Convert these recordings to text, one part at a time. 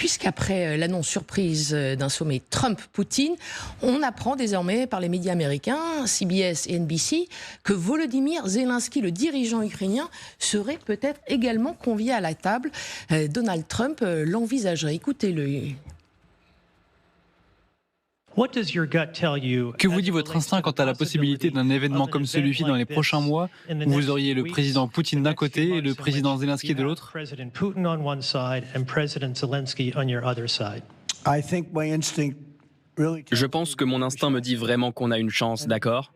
puisqu'après l'annonce surprise d'un sommet Trump-Poutine, on apprend désormais par les médias américains, CBS et NBC, que Volodymyr Zelensky, le dirigeant ukrainien, serait peut-être également convié à la table. Donald Trump l'envisagerait. Écoutez-le. Que vous dit votre instinct quant à la possibilité d'un événement comme celui-ci dans les prochains mois, où vous auriez le président Poutine d'un côté et le président Zelensky de l'autre? Je pense que mon instinct me dit vraiment qu'on a une chance, d'accord?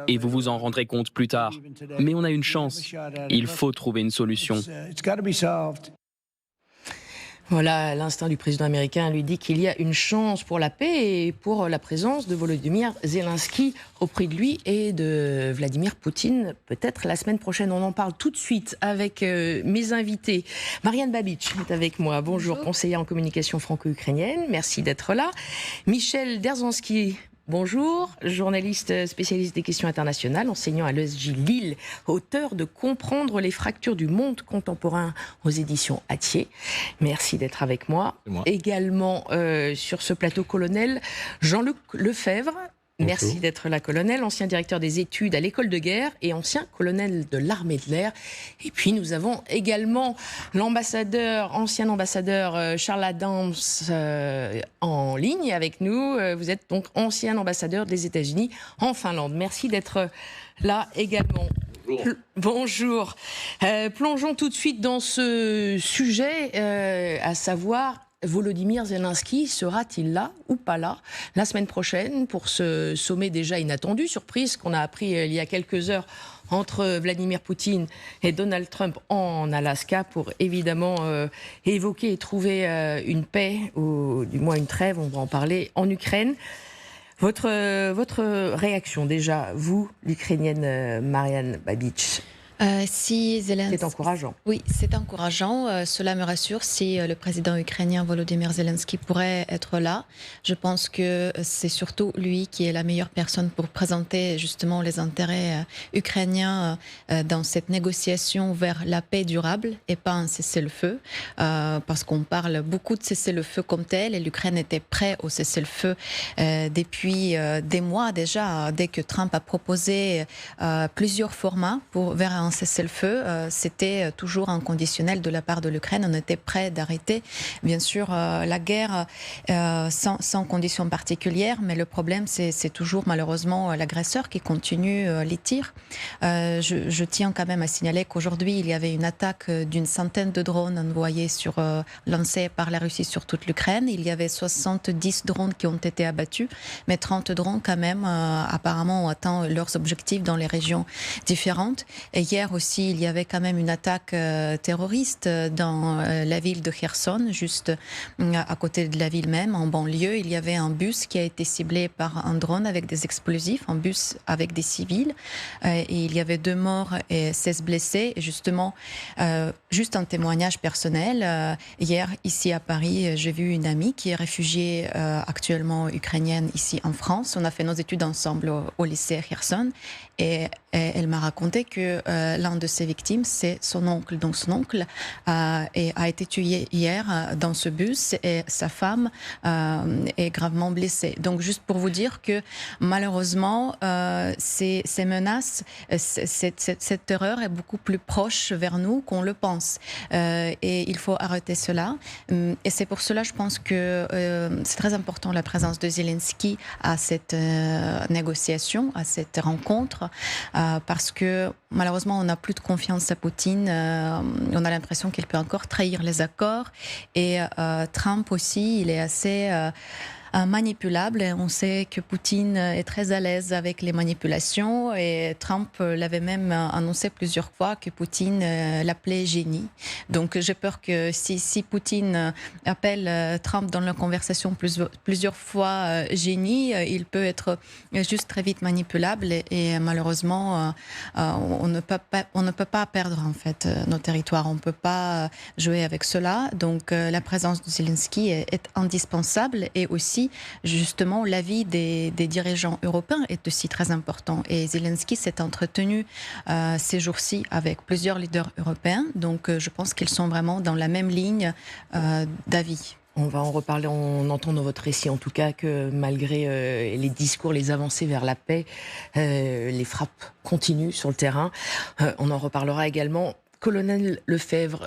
Et vous vous en rendrez compte plus tard. Mais on a une chance. Il faut trouver une solution. Voilà, l'instinct du président américain lui dit qu'il y a une chance pour la paix et pour la présence de Volodymyr Zelensky auprès de lui et de Vladimir Poutine, peut-être la semaine prochaine. On en parle tout de suite avec mes invités. Marianne Babitch est avec moi. Bonjour, conseillère en communication franco-ukrainienne. Merci d'être là. Michel Derzhansky. Bonjour, journaliste spécialiste des questions internationales, enseignant à l'ESJ Lille, auteur de Comprendre les fractures du monde contemporain aux éditions Hatier. Merci d'être avec moi. Également sur ce plateau, colonel Jean-Luc Lefebvre. Merci d'être là, colonel, ancien directeur des études à l'école de guerre et ancien colonel de l'armée de l'air. Et puis nous avons également ancien ambassadeur Charles Adams en ligne avec nous. Vous êtes donc ancien ambassadeur des États-Unis en Finlande. Merci d'être là également. Bonjour. Plongeons tout de suite dans ce sujet, à savoir... Volodymyr Zelensky sera-t-il là ou pas là la semaine prochaine pour ce sommet déjà inattendu, surprise qu'on a appris il y a quelques heures entre Vladimir Poutine et Donald Trump en Alaska pour évidemment évoquer et trouver une paix ou du moins une trêve, on va en parler, en Ukraine. Votre réaction déjà, vous, l'Ukrainienne Marianne Babitch? Si Zelensky... C'est encourageant. Oui, c'est encourageant. Cela me rassure si le président ukrainien Volodymyr Zelensky pourrait être là. Je pense que c'est surtout lui qui est la meilleure personne pour présenter justement les intérêts ukrainiens dans cette négociation vers la paix durable et pas un cessez-le-feu. Parce qu'on parle beaucoup de cessez-le-feu comme tel et l'Ukraine était prête au cessez-le-feu depuis des mois déjà, dès que Trump a proposé plusieurs formats vers un cessez-le-feu, c'était toujours un conditionnel de la part de l'Ukraine. On était prêt d'arrêter, bien sûr, la guerre sans conditions particulières, mais le problème, c'est toujours malheureusement l'agresseur qui continue les tirs. Je tiens quand même à signaler qu'aujourd'hui, il y avait une attaque d'une centaine de drones envoyés lancés par la Russie sur toute l'Ukraine. Il y avait 70 drones qui ont été abattus, mais 30 drones quand même, apparemment, ont atteint leurs objectifs dans les régions différentes. Et hier aussi, il y avait quand même une attaque terroriste dans la ville de Kherson, juste à côté de la ville même, en banlieue. Il y avait un bus qui a été ciblé par un drone avec des explosifs, un bus avec des civils. Et il y avait 2 morts et 16 blessés. Et justement, juste un témoignage personnel. Hier, ici à Paris, j'ai vu une amie qui est réfugiée actuellement ukrainienne ici en France. On a fait nos études ensemble au lycée Kherson. Et elle m'a raconté que l'un de ses victimes, c'est son oncle. Donc son oncle a été tué hier dans ce bus et sa femme est gravement blessée. Donc juste pour vous dire que malheureusement, ces menaces, cette terreur est beaucoup plus proche vers nous qu'on le pense. Et il faut arrêter cela. Et c'est pour cela, je pense que c'est très important la présence de Zelensky à cette négociation, à cette rencontre. Parce que malheureusement on n'a plus de confiance à Poutine, on a l'impression qu'il peut encore trahir les accords et Trump aussi, il est assez manipulable. Et on sait que Poutine est très à l'aise avec les manipulations et Trump l'avait même annoncé plusieurs fois que Poutine l'appelait génie. Donc j'ai peur que si Poutine appelle Trump dans la conversation plusieurs fois génie, il peut être juste très vite manipulable et malheureusement on ne peut pas perdre en fait nos territoires. On ne peut pas jouer avec cela. Donc la présence de Zelensky est indispensable et aussi aussi, justement, l'avis des dirigeants européens est aussi très important. Et Zelensky s'est entretenu ces jours-ci avec plusieurs leaders européens. Donc, je pense qu'ils sont vraiment dans la même ligne d'avis. On va en reparler, on entend dans votre récit en tout cas que malgré les discours, les avancées vers la paix, les frappes continuent sur le terrain. On en reparlera également. Colonel Lefebvre,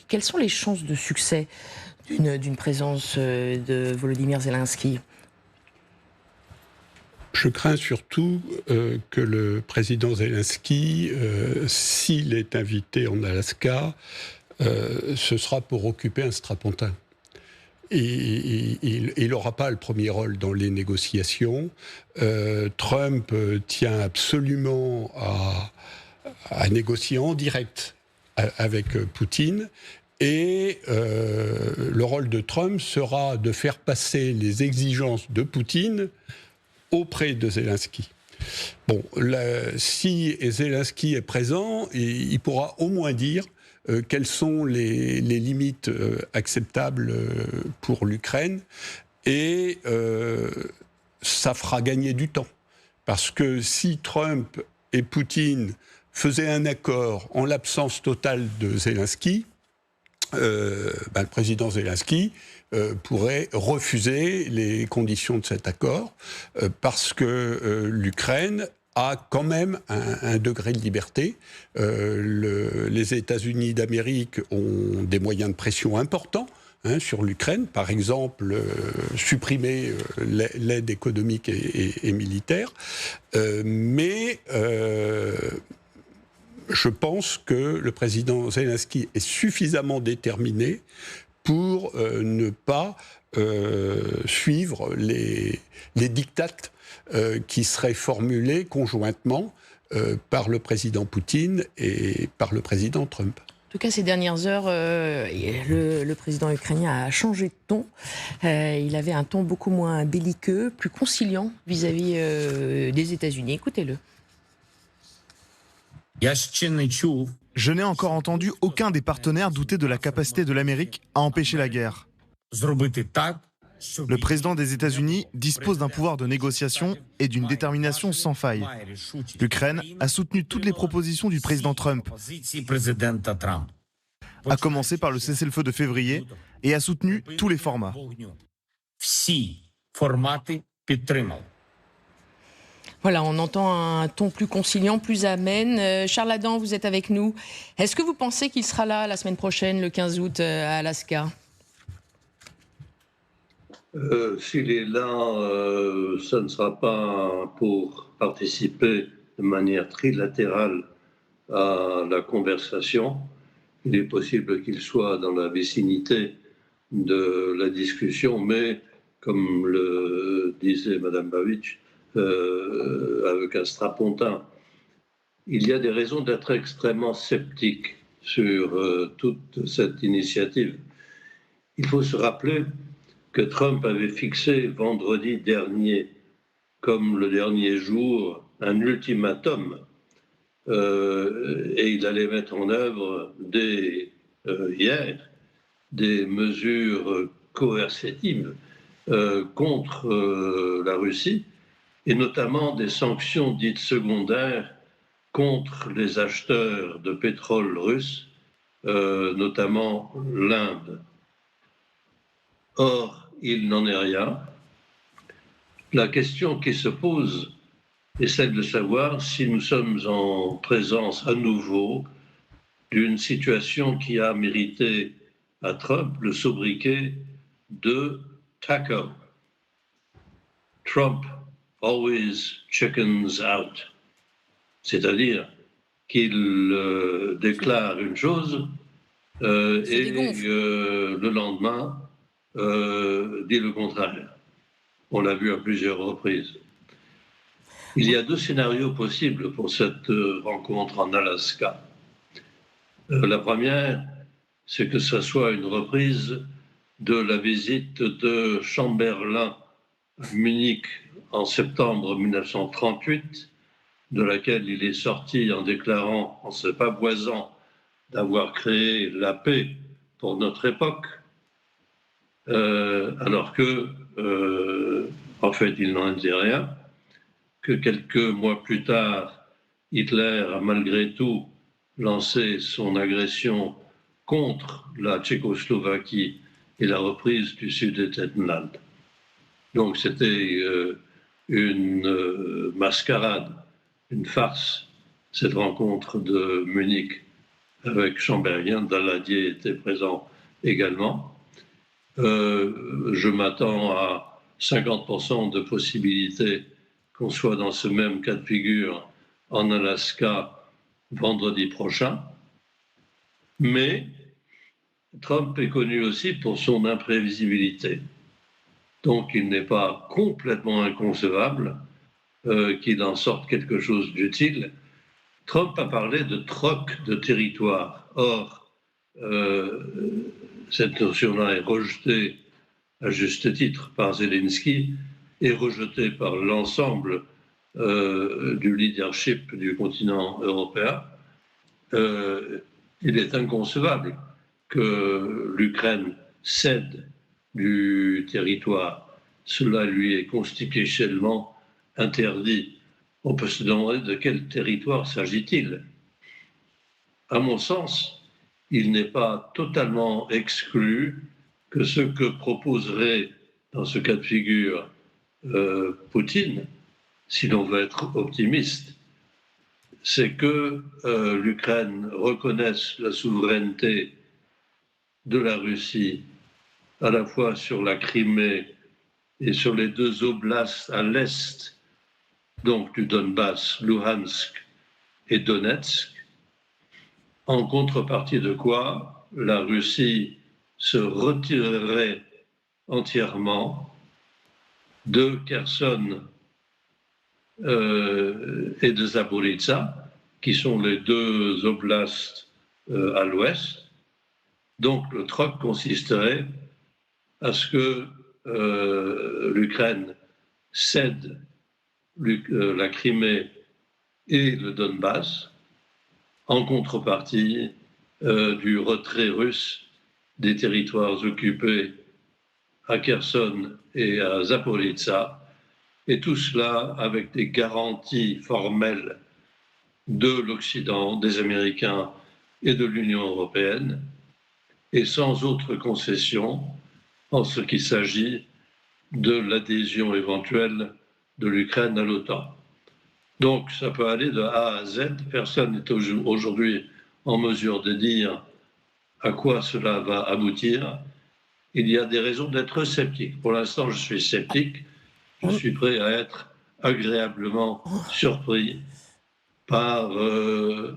quelles sont les chances de succès d'une présence de Volodymyr Zelensky ? Je crains surtout que le président Zelensky, s'il est invité en Alaska, ce sera pour occuper un strapontin. Et il n'aura pas le premier rôle dans les négociations. Trump tient absolument à négocier en direct avec Poutine. Et le rôle de Trump sera de faire passer les exigences de Poutine auprès de Zelensky. Bon, si Zelensky est présent, il pourra au moins dire quelles sont les limites acceptables pour l'Ukraine, et ça fera gagner du temps. Parce que si Trump et Poutine faisaient un accord en l'absence totale de Zelensky, le président Zelensky pourrait refuser les conditions de cet accord parce que l'Ukraine a quand même un degré de liberté. Les États-Unis d'Amérique ont des moyens de pression importants sur l'Ukraine, par exemple supprimer l'aide économique et militaire, mais je pense que le président Zelensky est suffisamment déterminé pour ne pas suivre les diktats qui seraient formulés conjointement par le président Poutine et par le président Trump. En tout cas, ces dernières heures, le président ukrainien a changé de ton. Il avait un ton beaucoup moins belliqueux, plus conciliant vis-à-vis des États-Unis. Écoutez-le. Je n'ai encore entendu aucun des partenaires douter de la capacité de l'Amérique à empêcher la guerre. Le président des États-Unis dispose d'un pouvoir de négociation et d'une détermination sans faille. L'Ukraine a soutenu toutes les propositions du président Trump, a commencé par le cessez-le-feu de février et a soutenu tous les formats. Voilà, on entend un ton plus conciliant, plus amène. Charles Adam, vous êtes avec nous. Est-ce que vous pensez qu'il sera là la semaine prochaine, le 15 août, à Alaska ? S'il est là, ça ne sera pas pour participer de manière trilatérale à la conversation. Il est possible qu'il soit dans la vicinité de la discussion, mais comme le disait Mme Babic, avec un strapontin. Il y a des raisons d'être extrêmement sceptique sur toute cette initiative. Il faut se rappeler que Trump avait fixé vendredi dernier, comme le dernier jour, un ultimatum, et il allait mettre en œuvre dès hier des mesures coercitives contre la Russie, et notamment des sanctions dites secondaires contre les acheteurs de pétrole russe, notamment l'Inde. Or, il n'en est rien. La question qui se pose est celle de savoir si nous sommes en présence à nouveau d'une situation qui a mérité à Trump le sobriquet de taco. Trump always chickens out. C'est-à-dire qu'il déclare une chose et le lendemain dit le contraire. On l'a vu à plusieurs reprises. Il y a deux scénarios possibles pour cette rencontre en Alaska. La première, c'est que ce soit une reprise de la visite de Chamberlain à Munich en septembre 1938, de laquelle il est sorti en déclarant, en se pavoisant d'avoir créé la paix pour notre époque, alors que en fait, il n'en était rien, que quelques mois plus tard, Hitler a malgré tout lancé son agression contre la Tchécoslovaquie et la reprise du Sudétenland. Donc c'était une mascarade, une farce, cette rencontre de Munich avec Chamberlain. Daladier était présent également. Je m'attends à 50% de possibilités qu'on soit dans ce même cas de figure en Alaska vendredi prochain. Mais Trump est connu aussi pour son imprévisibilité. Donc il n'est pas complètement inconcevable qu'il en sorte quelque chose d'utile. Trump a parlé de troc de territoire. Or, cette notion-là est rejetée à juste titre par Zelensky et rejetée par l'ensemble du leadership du continent européen. Il est inconcevable que l'Ukraine cède du territoire. Cela lui est constitutionnellement interdit. On peut se demander de quel territoire s'agit-il. À mon sens, il n'est pas totalement exclu que ce que proposerait dans ce cas de figure Poutine, si l'on veut être optimiste, c'est que l'Ukraine reconnaisse la souveraineté de la Russie à la fois sur la Crimée et sur les deux oblasts à l'est, donc du Donbass, Luhansk et Donetsk, en contrepartie de quoi la Russie se retirerait entièrement de Kherson et de Zaporizhzhia, qui sont les deux oblasts à l'ouest. Donc le troc consisterait à ce que l'Ukraine cède la Crimée et le Donbass en contrepartie du retrait russe des territoires occupés à Kherson et à Zaporizhzhia, et tout cela avec des garanties formelles de l'Occident, des Américains et de l'Union européenne, et sans autre concession en ce qui s'agit de l'adhésion éventuelle de l'Ukraine à l'OTAN. Donc ça peut aller de A à Z. Personne n'est aujourd'hui en mesure de dire à quoi cela va aboutir. Il y a des raisons d'être sceptique. Pour l'instant, je suis sceptique. Je suis prêt à être agréablement surpris par ce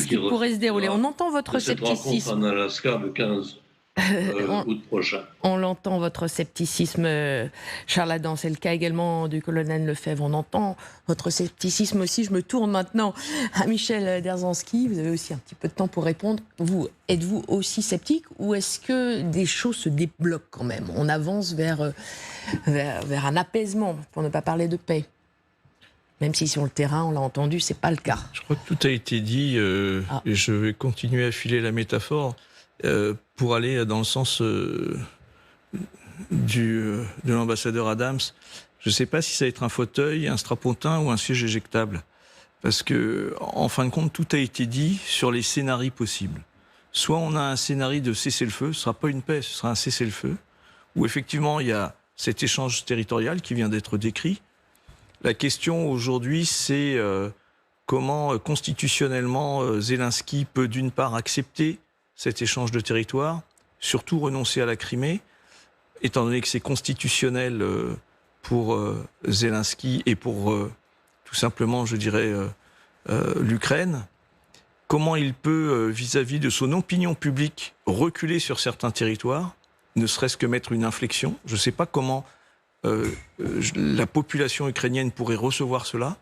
qui pourrait se dérouler. On entend votre scepticisme. Cette rencontre en Alaska le 15 août prochain. On l'entend, votre scepticisme, Charles Adam. C'est le cas également du colonel Lefebvre. On entend votre scepticisme aussi. Je me tourne maintenant à Michel Derzhansky. Vous avez aussi un petit peu de temps pour répondre. Vous, êtes-vous aussi sceptique ou est-ce que des choses se débloquent quand même? On avance vers un apaisement, pour ne pas parler de paix. Même si sur le terrain, on l'a entendu, c'est pas le cas. Je crois que tout a été dit, et je vais continuer à filer la métaphore pour aller dans le sens de l'ambassadeur Adams. Je ne sais pas si ça va être un fauteuil, un strapontin ou un siège éjectable. Parce que, en fin de compte, tout a été dit sur les scénarios possibles. Soit on a un scénario de cessez-le-feu, ce ne sera pas une paix, ce sera un cessez-le-feu, où effectivement il y a cet échange territorial qui vient d'être décrit. La question aujourd'hui, c'est comment constitutionnellement Zelensky peut d'une part accepter cet échange de territoire, surtout renoncer à la Crimée, étant donné que c'est constitutionnel pour Zelensky et pour tout simplement, je dirais, l'Ukraine. Comment il peut, vis-à-vis de son opinion publique, reculer sur certains territoires, ne serait-ce que mettre une inflexion. Je ne sais pas comment la population ukrainienne pourrait recevoir cela,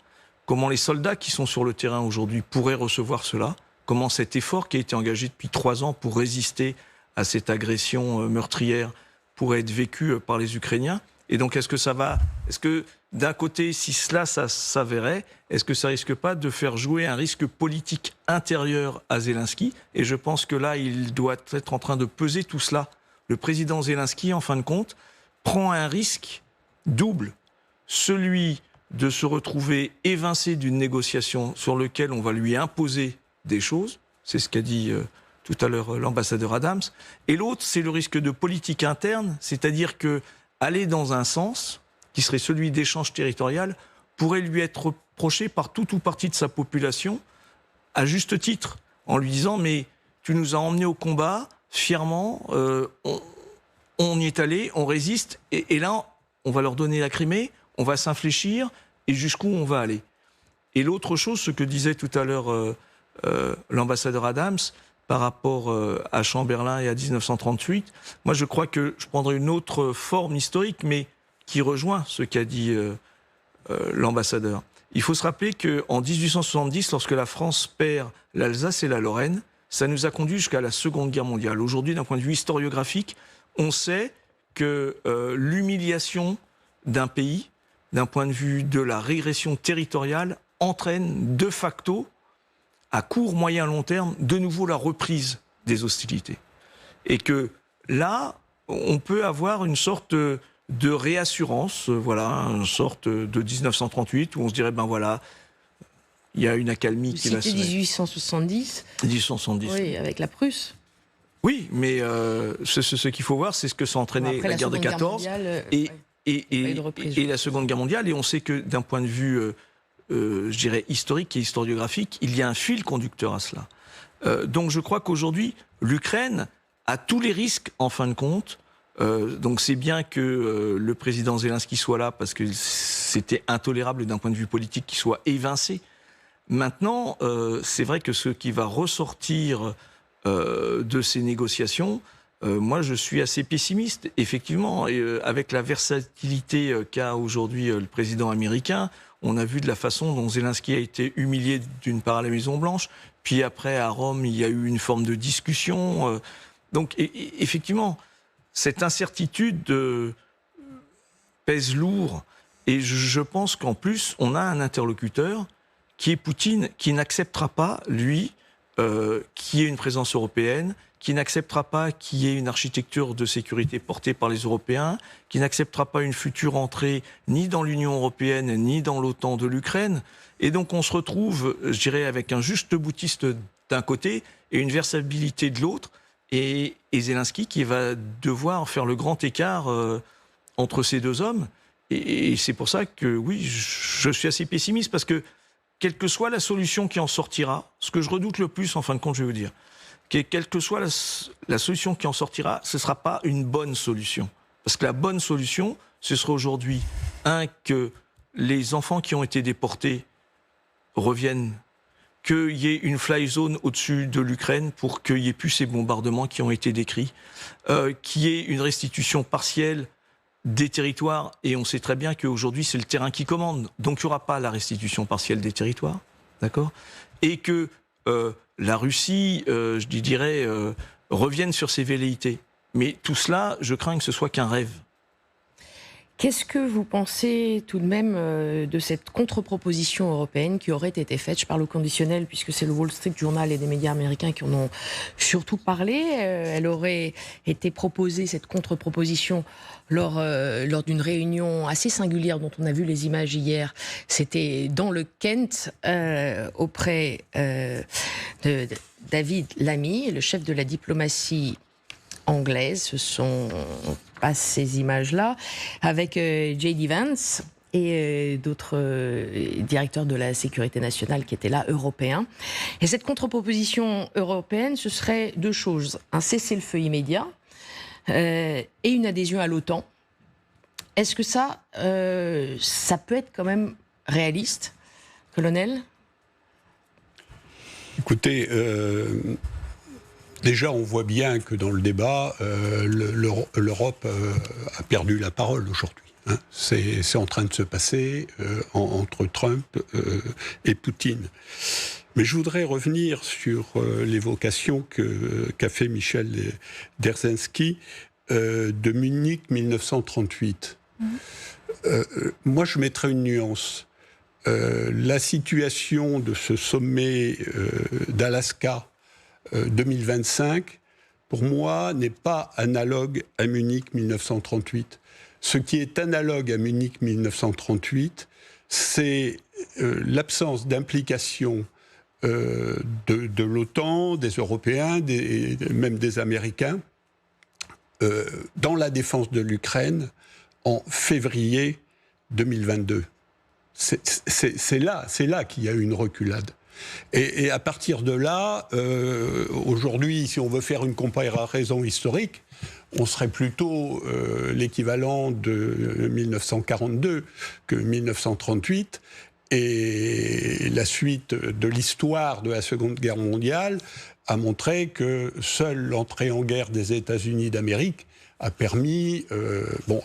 comment les soldats qui sont sur le terrain aujourd'hui pourraient recevoir cela, comment cet effort qui a été engagé depuis 3 ans pour résister à cette agression meurtrière pourrait être vécu par les Ukrainiens. Et donc, est-ce que d'un côté, si cela ça s'avérait, est-ce que ça risque pas de faire jouer un risque politique intérieur à Zelensky? Et je pense que là, il doit être en train de peser tout cela. Le président Zelensky, en fin de compte, prend un risque double, celui de se retrouver évincé d'une négociation sur laquelle on va lui imposer des choses, c'est ce qu'a dit tout à l'heure l'ambassadeur Adams, et l'autre, c'est le risque de politique interne, c'est-à-dire que aller dans un sens, qui serait celui d'échange territorial, pourrait lui être reproché par tout ou partie de sa population, à juste titre, en lui disant « mais tu nous as emmenés au combat, fièrement, on y est allé, on résiste, et là, on va leur donner la Crimée, on va s'infléchir, et jusqu'où on va aller ?» Et l'autre chose, ce que disait tout à l'heure l'ambassadeur Adams, par rapport à Chamberlain et à 1938, moi je crois que je prendrais une autre forme historique, mais qui rejoint ce qu'a dit l'ambassadeur. Il faut se rappeler qu'en 1870, lorsque la France perd l'Alsace et la Lorraine, ça nous a conduit jusqu'à la Seconde Guerre mondiale. Aujourd'hui, d'un point de vue historiographique, on sait que l'humiliation d'un pays, d'un point de vue de la régression territoriale, entraîne de facto, à court, moyen, long terme, de nouveau la reprise des hostilités. Et que là, on peut avoir une sorte de réassurance, voilà, une sorte de 1938, où on se dirait, ben voilà, il y a une accalmie qui va se... C'était 1870. 1870. Oui, avec la Prusse. Oui, mais ce qu'il faut voir, c'est ce que ça entraînait la guerre de 14 et la Seconde Guerre mondiale. Et on sait que d'un point de vue, je dirais, historique et historiographique, il y a un fil conducteur à cela. Donc je crois qu'aujourd'hui, l'Ukraine a tous les risques, en fin de compte. Donc c'est bien que le président Zelensky soit là, parce que c'était intolérable d'un point de vue politique qu'il soit évincé. Maintenant, c'est vrai que ce qui va ressortir de ces négociations, moi je suis assez pessimiste, effectivement, et, avec la versatilité qu'a aujourd'hui le président américain. On a vu de la façon dont Zelensky a été humilié d'une part à la Maison-Blanche, puis après à Rome il y a eu une forme de discussion. Donc effectivement, cette incertitude pèse lourd, et je pense qu'en plus on a un interlocuteur qui est Poutine, qui n'acceptera pas, lui, qu'il y ait une présence européenne, qui n'acceptera pas qu'il y ait une architecture de sécurité portée par les Européens, qui n'acceptera pas une future entrée ni dans l'Union européenne, ni dans l'OTAN de l'Ukraine. Et donc on se retrouve, je dirais, avec un juste boutiste d'un côté et une versabilité de l'autre, et Zelensky qui va devoir faire le grand écart entre ces deux hommes. Et c'est pour ça que, oui, je suis assez pessimiste, parce que quelle que soit la solution qui en sortira, ce que je redoute le plus, en fin de compte, je vais vous dire, quelle que soit la solution qui en sortira, ce ne sera pas une bonne solution. Parce que la bonne solution, ce sera aujourd'hui, que les enfants qui ont été déportés reviennent, qu'il y ait une fly zone au-dessus de l'Ukraine pour qu'il n'y ait plus ces bombardements qui ont été décrits, qu'il y ait une restitution partielle des territoires, et on sait très bien qu'aujourd'hui c'est le terrain qui commande, donc il n'y aura pas la restitution partielle des territoires, d'accord ? Et que la Russie, je dirais, revienne sur ses velléités. Mais tout cela, je crains que ce soit qu'un rêve. Qu'est-ce que vous pensez tout de même de cette contre-proposition européenne qui aurait été faite? Je parle au conditionnel puisque c'est le Wall Street Journal et des médias américains qui en ont surtout parlé. Elle aurait été proposée, cette contre-proposition, lors d'une réunion assez singulière dont on a vu les images hier. C'était dans le Kent, auprès de David Lammy, le chef de la diplomatie anglaise. Ce sont pas ces images-là, avec J.D. Vance et d'autres directeurs de la sécurité nationale qui étaient là, européens. Et cette contre-proposition européenne, ce serait deux choses: un cessez-le-feu immédiat et une adhésion à l'OTAN. Est-ce que ça peut être quand même réaliste, colonel? Écoutez, déjà, on voit bien que dans le débat, l'Europe a perdu la parole aujourd'hui. Hein. C'est en train de se passer entre Trump et Poutine. Mais je voudrais revenir sur l'évocation qu'a fait Michel Dzerzhinsky de Munich 1938. Moi, je mettrais une nuance. La situation de ce sommet d'Alaska 2025, pour moi, n'est pas analogue à Munich 1938. Ce qui est analogue à Munich 1938, c'est l'absence d'implication de l'OTAN, des Européens, même des Américains, dans la défense de l'Ukraine en février 2022. C'est là qu'il y a eu une reculade. Et à partir de là, aujourd'hui, si on veut faire une comparaison historique, on serait plutôt l'équivalent de 1942 que 1938. Et la suite de l'histoire de la Seconde Guerre mondiale a montré que seule l'entrée en guerre des États-Unis d'Amérique a permis,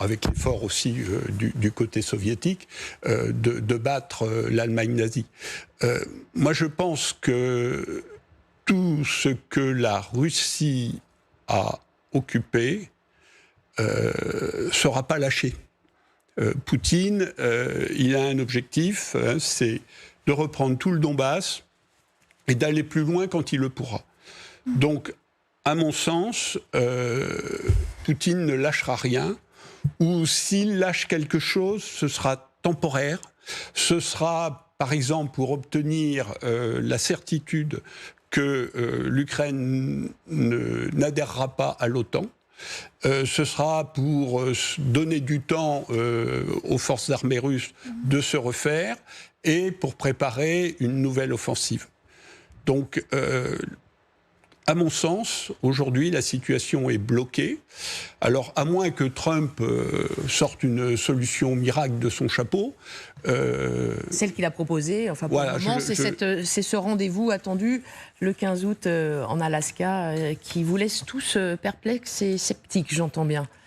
avec l'effort aussi du côté soviétique, de battre l'Allemagne nazie. Moi, je pense que tout ce que la Russie a occupé ne sera pas lâché. Poutine, il a un objectif, c'est de reprendre tout le Donbass et d'aller plus loin quand il le pourra. Donc, à mon sens, Poutine ne lâchera rien, ou s'il lâche quelque chose, ce sera temporaire. Ce sera, par exemple, pour obtenir la certitude que l'Ukraine n'adhérera pas à l'OTAN. Ce sera pour donner du temps aux forces armées russes de se refaire et pour préparer une nouvelle offensive. Donc, à mon sens, aujourd'hui, la situation est bloquée. Alors, à moins que Trump sorte une solution miracle de son chapeau... Celle qu'il a proposée, enfin, pour le moment, c'est ce rendez-vous attendu le 15 août en Alaska qui vous laisse tous perplexes et sceptiques, j'entends bien.